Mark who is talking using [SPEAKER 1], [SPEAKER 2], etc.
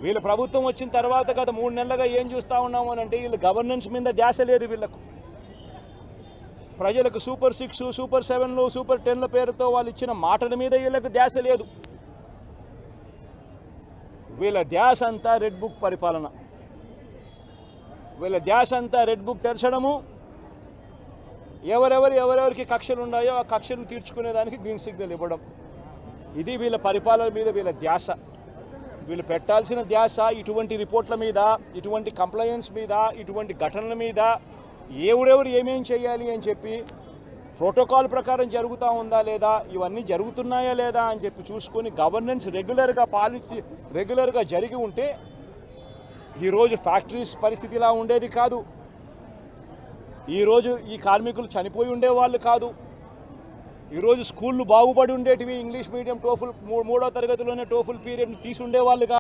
[SPEAKER 1] వీళ్ళ ప్రభుత్వం వచ్చిన తర్వాత గత 3 నెలలుగా ఏం చూస్తూ ఉన్నాము అని అంటే వీళ్ళు గవర్నెన్స్ మీద ధ్యాస లేదు వీళ్ళకు. ప్రజలకు సూపర్ 6, సూపర్ 7లు, సూపర్ 10ల పేరుతో వాళ్ళు ఇచ్చిన మాటల మీద వీళ్ళకు ధ్యాస లేదు. వీళ్ళ ధ్యాస అంతా రెడ్ బుక్ పరిపాలన. వీళ్ళ ధ్యాస అంతా రెడ్ బుక్ తెరచడము, ఎవరెవరికి కక్షలు ఉన్నాయో ఆ కక్షలు తీర్చుకునేదానికి గ్రీన్ సిగ్నల్ ఇవ్వడం. ఇది వీళ్ళ పరిపాలన మీద వీళ్ళ ధ్యాస. వీళ్ళు పెట్టాల్సిన ధ్యాస ఇటువంటి రిపోర్ట్ల మీద, ఇటువంటి కంప్లైంట్స్ మీద, ఇటువంటి ఘటనల మీద ఎవరెవరు ఏమేం చేయాలి అని చెప్పి ప్రోటోకాల్ ప్రకారం జరుగుతూ ఉందా లేదా, ఇవన్నీ జరుగుతున్నాయా లేదా అని చెప్పి చూసుకొని గవర్నెన్స్ రెగ్యులర్గా పాలసీ రెగ్యులర్గా జరిగి ఉంటే ఈరోజు ఫ్యాక్టరీస్ పరిస్థితి ఇలా ఉండేది కాదు. ఈరోజు ఈ కార్మికులు చనిపోయి ఉండేవాళ్ళు కాదు. ఈరోజు స్కూళ్ళు బాగుపడి ఉండేటివి. ఇంగ్లీష్ మీడియం టోఫుల్ 3వ తరగతిలోనే టోఫుల్ పీరియడ్ని తీసి ఉండేవాళ్ళు కాదు.